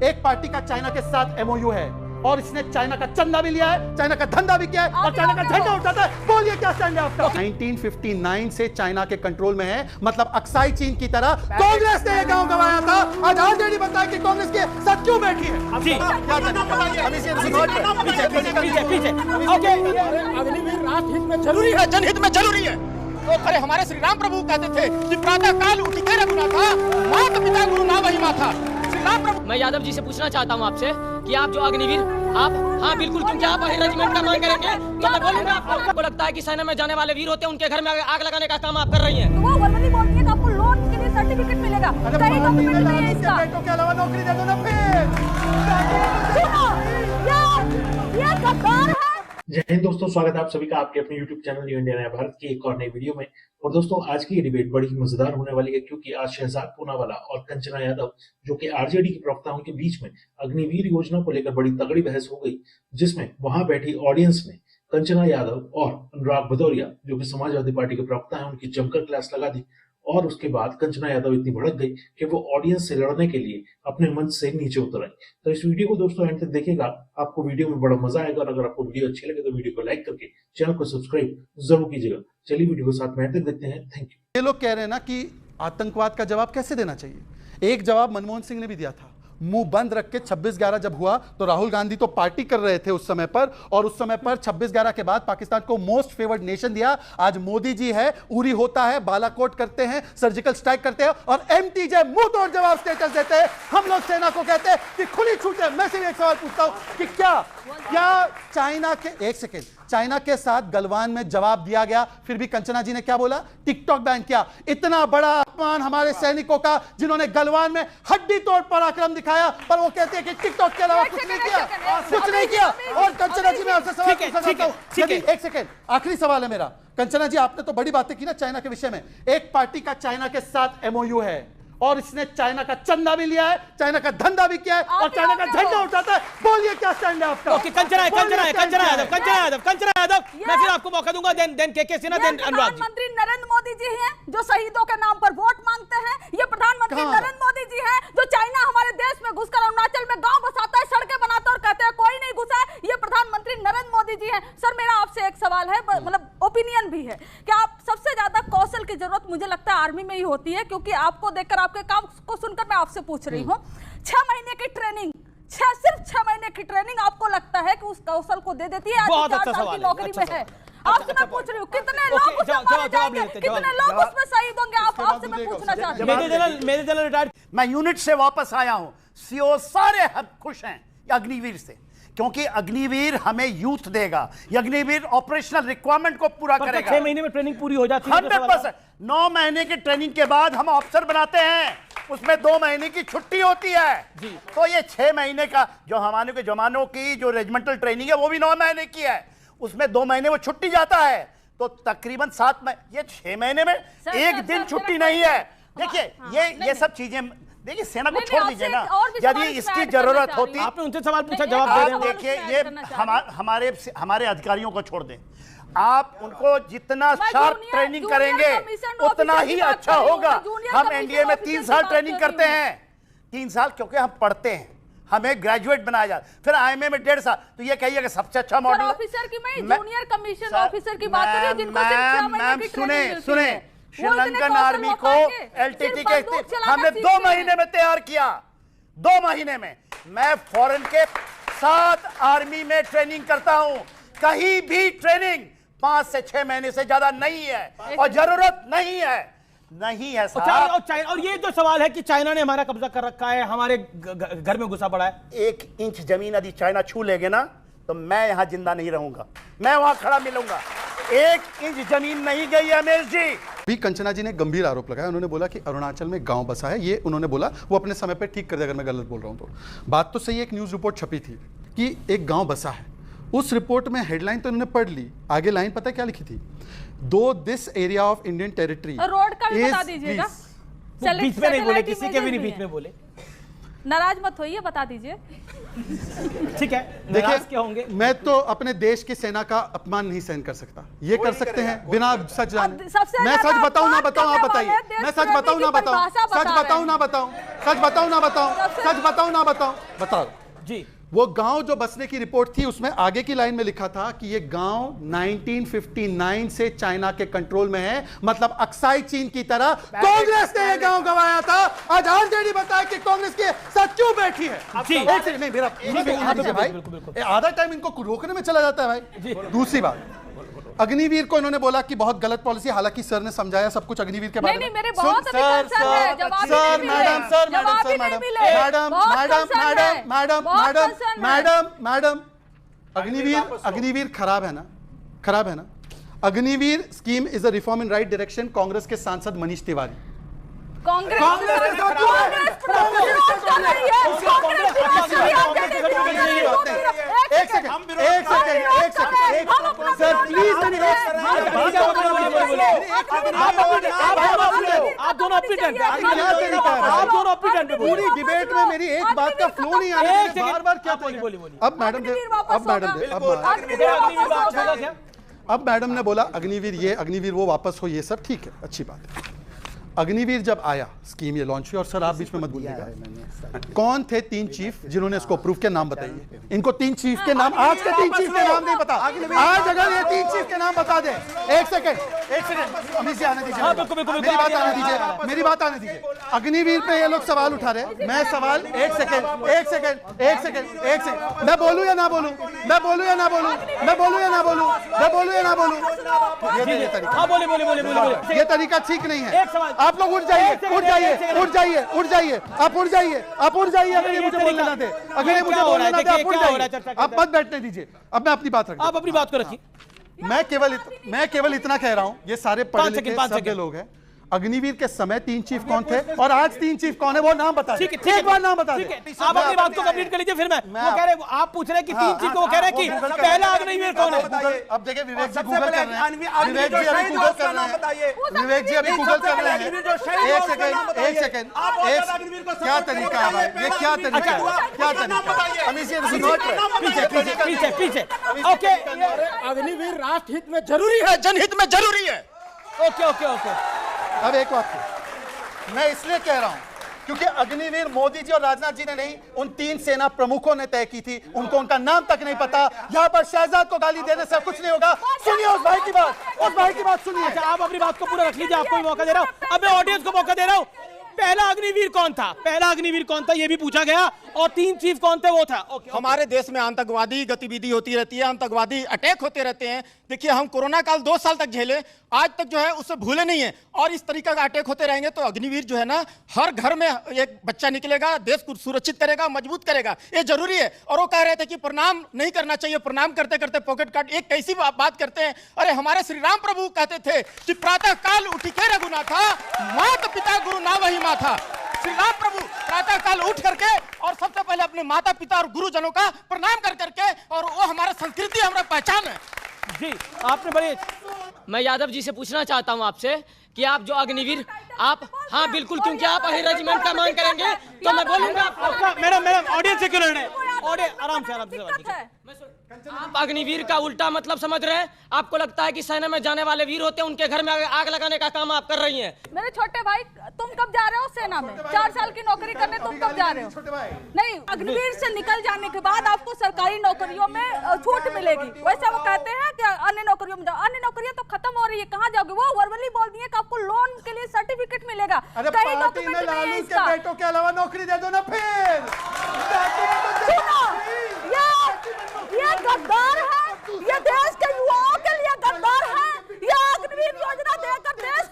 एक पार्टी का चाइना के साथ एमओयू है और इसने चाइना का चंदा भी लिया है, चाइना का धंधा भी किया है और चाइना का झंडा उठाता है। बोलिए क्या स्टैंड है आपका? 1959 से चाइना के कंट्रोल में है, मतलब अक्साई चीन की तरह कांग्रेस ने ये गांव गंवाया था। आज आरजेडी बताए कि कांग्रेस के साथ क्यों बैठी है। अग्निवीर राष्ट्रहित में जरूरी है, जनहित में जरूरी है। तो अरे हमारे श्री राम प्रभु कहते थे कि प्रातः काल उठ के रखना था, माता पिता गुरु ना वही माता। श्री राम प्रभु। मैं यादव जी से पूछना चाहता हूँ आपसे कि आप जो अग्निवीर आप, हाँ बिल्कुल, क्योंकि आप रेजिमेंट का मांग करेंगे तो मैं बोलूंगा। आपको लगता है कि सेना में जाने वाले वीर होते हैं, उनके घर में आग लगाने का काम आप कर रही हैं? तो वो वर्बली बोलती है कि आपको लोन के लिए सर्टिफिकेट मिलेगा, कई डॉक्यूमेंट में है इसका। बेटों के अलावा नौकरी दे दो ना फिर। ये गद्दार है। जय हिंद दोस्तों, स्वागत है आप सभी का आपके अपने YouTube चैनल न्यू इंडिया नया भारत की एक और नई वीडियो में। और दोस्तों आज की ये डिबेट बड़ी ही मजेदार होने वाली है, क्योंकि आज शहजाद पूनावाला और कंचना यादव जो कि आरजेडी के प्रवक्ता हैं, उनके बीच में अग्निवीर योजना को लेकर बड़ी तगड़ी बहस हो गई, जिसमें वहां बैठी ऑडियंस में कंचना यादव और अनुराग भदौरिया जो कि समाजवादी पार्टी के प्रवक्ता हैं, उनकी जमकर क्लास लगा दी। और उसके बाद कंचना यादव इतनी भड़क गई कि वो ऑडियंस से लड़ने के लिए अपने मंच से नीचे उतर आई। तो इस वीडियो को दोस्तों एंड तक देखिएगा, आपको वीडियो में बड़ा मजा आएगा। और अगर आपको वीडियो अच्छी लगे तो वीडियो को लाइक करके चैनल को सब्सक्राइब जरूर कीजिएगा। चलिए वीडियो को साथ में एंड तक देखते हैं। Thank you. ये लोग कह रहे हैं ना कि आतंकवाद का जवाब कैसे देना चाहिए। एक जवाब मनमोहन सिंह ने भी दिया था, मुंह बंद रख के 26/11 जब हुआ तो राहुल गांधी तो पार्टी कर रहे थे उस समय पर, और उस समय पर 26/11 के बाद पाकिस्तान को मोस्ट फेवर्ड नेशन दिया। आज मोदी जी है, उरी होता है, बालाकोट करते हैं, सर्जिकल स्ट्राइक करते हैं और एमटीजे मुंह तोड़ जवाब स्टेटस देते हैं। हम लोग सेना को कहते हैं कि खुली छूट है। मैं सिर्फ एक सवाल पूछता हूं कि क्या चाइना के, एक सेकेंड, चाइना के साथ गलवान में जवाब दिया गया, फिर भी कंचना जी ने क्या बोला? टिकटॉक बैन किया। इतना बड़ा अपमान हमारे सैनिकों का जिन्होंने गलवान में हड्डी तोड़ पराक्रम दिखाया, पर वो कहते हैं कि टिकटॉक के अलावा कुछ नहीं किया, कुछ नहीं किया। और कंचना जी, मैं आपसे सवाल पूछना चाहता हूं, एक सेकेंड, आखिरी सवाल है मेरा। कंचना जी, आपने तो बड़ी बातें की ना चाइना के विषय में। एक पार्टी का चाइना के साथ एमओयू है और इसने चाइना का चंदा भी लिया है, चाइना का धंधा भी किया है और चाइना का झंडा उठाता है। बोलिए क्या स्टैंड है आपका? ओके, कंचना यादव, मैं फिर आपको मौका दूंगा। देन के सिन्हा, देन अनुराग जी। प्रधानमंत्री नरेंद्र मोदी जी हैं जो शहीदों के नाम पर वोट मांगते हैं। ये प्रधानमंत्री नरेंद्र मोदी जी हैं जो चाइना हमारे देश में घुसकर अरुणाचल में गांव बसाता है, सड़कें बनाता है और कहते हैं कोई नहीं घुसा है। ये प्रधानमंत्री नरेंद्र मोदी जी हैं। सर, मेरा आपसे एक सवाल है, मतलब ओपिनियन भी है कि आप सबसे ज्यादा कौशल की जरूरत मुझे लगता है आर्मी में ही होती है, क्योंकि आपको देखकर, आपके काम को सुनकर मैं आपसे पूछ रही हूँ। 6 महीने की ट्रेनिंग, सिर्फ 6 महीने की ट्रेनिंग आपको लगता है कि उस कौशल को दे देती है? बहुत अच्छा 4 साल सवाल की है, नौकरी में है। आपसे मैं पूछ रही हूँ, कितने लोग उसमें मारे जाएंगे, कितने लोग उसमें शहीद होंगे? आपसे मैं पूछना चाहती हूँ। मेरे जनरल रिटायर्ड, मैं यूनिट से वापस आया हूं, सीओ सारे खुश हैं अग्निवीर से, क्योंकि अग्निवीर हमें यूथ देगा। ये अग्निवीर ऑपरेशनल रिक्वायरमेंट को पूरा करेगा। 6 महीने में ट्रेनिंग पूरी हो जाती है। 100%। 9 महीने की ट्रेनिंग के बाद हम अफसर बनाते हैं, उसमें 2 महीने की छुट्टी होती है जी। तो ये 6 महीने का जो हमारे के जवानों की जो रेजिमेंटल ट्रेनिंग है वो भी 9 महीने की है, उसमें 2 महीने वो छुट्टी जाता है, तो तकरीबन 7 महीने। ये 6 महीने में एक दिन छुट्टी नहीं है। देखिए ये सब चीजें, देखिए सेना को छोड़ दीजिए ना, यदि इसकी जरूरत होती। आपने उनसे सवाल पूछा, जवाब दे रहे हैं। देखिए ये हमारे अधिकारियों को छोड़ दें, आप उनको जितना शार्प ट्रेनिंग करेंगे उतना ही अच्छा होगा। हम एनडीए में 3 साल ट्रेनिंग करते हैं, 3 साल, क्योंकि हम पढ़ते हैं, हमें ग्रेजुएट बनाया जाता, फिर आईएमए में 1.5 साल। तो ये कहिए कि सबसे अच्छा मॉडल ऑफिसर की, मैं जूनियर कमीशन ऑफिसर की बात कर रही हूं, जिनको सिर्फ 6 महीने की ट्रेनिंग मिलती है। सुने, श्रीलंकन आर्मी को एलटीटी के हमने 2 महीने में तैयार किया। 2 महीने में मैं फॉरेन के 7 आर्मी में ट्रेनिंग करता हूं। कहीं भी ट्रेनिंग 5 से 6 महीने से ज्यादा नहीं है और जरूरत नहीं है साहब। और ये जो सवाल है कि चाइना ने हमारा कब्जा कर रखा है, हमारे घर में घुसा पड़ा है। 1 इंच जमीन यदि चाइना छू लेगे ना तो मैं यहां जिंदा नहीं रहूंगा, मैं वहां खड़ा मिलूंगा। 1 इंच जमीन नहीं गई है अमेश जी। भी कंचना जी ने गंभीर आरोप लगाया। उन्होंने बोला कि अरुणाचल में गांव बसा है, ये उन्होंने बोला, वो अपने समय पर ठीक कर दे अगर मैं गलत बोल रहा हूं तो। बात तो सही है, एक न्यूज रिपोर्ट छपी थी कि एक गांव बसा है, उस रिपोर्ट में हेडलाइन तो इन्होंने पढ़ ली, आगे लाइन पता है क्या लिखी थी? दो this area of Indian territory, road का भी बता दीजिएगा। बीच में नहीं बोले, किसी के भी नहीं बीच में बोले। नाराज मत होइए, बता दीजिए। ठीक है, देखिए क्या होंगे? मैं तो अपने देश की सेना का अपमान नहीं सहन कर सकता। ये कर सकते हैं बिना सच जाने। मैं सच बताऊं ना बताऊं, आप बताइए। मैं सच बताऊं ना बताऊं, सच बताऊं ना बताऊं, सच बताऊं ना बताऊं, सच बताऊं ना बताऊं, बताओ जी। वो गांव जो बसने की रिपोर्ट थी उसमें आगे की लाइन में लिखा था कि ये गांव 1959 से चाइना के कंट्रोल में है, मतलब अक्साई चीन की तरह कांग्रेस ने ये गांव गंवाया था। आज आरजेडी बताया कि कांग्रेस के साथ क्यों बैठी है। जी। एक सेकंड, नहीं मेरा भाई आधा टाइम इनको रोकने में चला जाता है भाई। दूसरी बात, अग्निवीर को इन्होंने बोला कि बहुत गलत पॉलिसी, हालांकि सर ने समझाया सब कुछ अग्निवीर के बारे में। नहीं, मेरे बहुत अभी कंसर्न है, जवाब ही सर नहीं मैडम मिले। सर जवाब मैडम ही सर नहीं मैडम मिले। मैडम बहुत मैडम कंसर्न है। मैडम मैडम बहुत मैडम कंसर्न है। मैडम मैडम अग्निवीर खराब है ना, खराब है ना। Agniveer scheme is a reform in right direction. Congress के सांसद मनीष तिवारी कांग्रेस विरोध कर रही है। एक सेकंड सर प्लीज आप दोनों अपनी टर्न पे, आप दोनों अपनी टर्न पे। पूरी डिबेट में मेरी एक बात का फ्लो नहीं आ रहा है, बार बार क्या बोलिए। अब मैडम ने बोला अग्निवीर ये अग्निवीर वो वापस हो, ये सब ठीक है, अच्छी बात है। अग्निवीर जब आया स्कीम ये लॉन्च हुई, और सर आप बीच में मत बोलिएगा, कौन थे 3 चीफ जिन्होंने इसको अप्रूव किया, नाम बताइए। इनको 3 चीफ के नाम, आज के 3 चीफ के नाम नहीं पता। आज अगर ये 3 चीफ के नाम बता दे। एक सेकंड अभी से आने दीजिए, मेरी बात आने दीजिए, मेरी बात आने दीजिए। अग्निवीर पे ये लोग सवाल उठा रहे, मैं सवाल एक सेकंड मैं बोलूं या ना बोलूं, मैं बोलूं या ना बोलूं, मैं बोलूं या ना बोलूं, मैं बोलूं या ना बोलूं। ये तरीका, बोले ये तरीका ठीक नहीं है। आप लोग उठ जाइए, उठ जाइए, उठ जाइए, उठ जाइए, आप उठ जाइए, आप उठ जाइए। अगर ये मुझे बोलने ना दे, अगर ये मुझे बोलने ना दे, आप उठ जाइए, आप मत बैठने दीजिए। अब मैं अपनी बात रखता हूं, आप अपनी बात को रखिए। मैं केवल इतना कह रहा हूं, ये सारे पढ़े लिखे सभ्य लोग हैं। अग्निवीर के समय 3 चीफ कौन थे और आज 3 चीफ कौन है, वो नाम बता दीजिए। ठीक है, एक बार नाम बता ठीक है, दीजिए। आप अपनी बात को कंप्लीट कर लीजिए। फिर मैं वो कह रहे, आप पूछ रहे हैं कि 3 चीफ को, वो कह रहे हैं कि पहला अग्निवीर कौन है। अब देखिए विवेक जी गूगल कर रहे हैं, विवेक जी अभी गूगल कर रहे हैं, विवेक जी अभी गूगल कर रहे हैं। एक सेकंड क्या तरीका है भाई, ये क्या तरीका है, क्या तरीका। अभी से पीछे ओके, अग्निवीर राष्ट्र हित में जरूरी है, जनहित में जरूरी है। ओके। अब एक बात मैं इसलिए कह रहा हूं क्योंकि अग्निवीर मोदी जी और राजनाथ जी ने नहीं, उन 3 सेना प्रमुखों ने तय की थी, उनको उनका नाम तक नहीं पता। यहां पर शहजाद को गाली देने से कुछ नहीं होगा। सुनिए उस भाई की बात, उस भाई की बात सुनिए। अच्छा, आप अपनी बात को पूरा रख लीजिए, आपको भी मौका दे रहा हूं। अब मैं ऑडियंस को मौका दे रहा हूं। पहला अग्निवीर कौन था, पहला अग्निवीर कौन था, यह भी पूछा गया, और 3 चीफ कौन थे, वो था। हमारे देश में आतंकवादी गतिविधि होती रहती है, आतंकवादी अटैक होते रहते हैं। देखिए, हम कोरोना काल 2 साल तक झेले, आज तक जो है उससे भूले नहीं है, और इस तरीका का अटैक होते रहेंगे तो अग्निवीर जो है ना, हर घर में एक बच्चा निकलेगा, देश को सुरक्षित करेगा, मजबूत करेगा, ये जरूरी है। और वो कह रहे थे कि प्रणाम नहीं करना चाहिए, प्रणाम करते करते पॉकेट काट। एक कैसी बात करते हैं, अरे हमारे श्री राम प्रभु कहते थे कि प्रातः काल उठी के रघुनाथा, माता पिता गुरु ना वही माथा। श्री राम प्रभु प्रातः काल उठ करके और सबसे पहले अपने माता पिता और गुरुजनों का प्रणाम कर करके, और वो हमारा संस्कृति, हमारा पहचान है। जी, आपने बड़े, मैं यादव जी से पूछना चाहता हूं आपसे कि आप जो अग्निवीर, आप हाँ बिल्कुल, क्योंकि आप रेजिमेंट का मांग करेंगे तो मैं बोलूंगा। मैडम ऑडियंस से क्यों लड़ रहे हैं, ऑडियंस आराम से सवाल कीजिए। आप अग्निवीर का उल्टा मतलब समझ रहे हैं। आपको लगता है कि सेना में जाने वाले वीर होते हैं, उनके घर में आग लगाने का काम आप कर रही हैं। मेरे छोटे भाई, तुम कब जा रहे हो सेना में? 4 साल की नौकरी करने तुम कब जा रहे हो? नहीं, अग्निवीर से निकल जाने के बाद आपको सरकारी नौकरियों में छूट मिलेगी। वैसे वो कहते हैं कि अन्य नौकरियों में जाओ, अन्य नौकरियां तो खत्म हो रही है, कहाँ जाओगे? वो वर्बली बोल दिए कि आपको लोन के लिए सर्टिफिकेट मिलेगा। कहीं डॉक्यूमेंट नहीं है इसका। बेटों के अलावा नौकरी दे दो ना फिर। ये गद्दार है, ये देश के युवाओं के लिए गद्दार है। ये अग्निवीर योजना देकर देश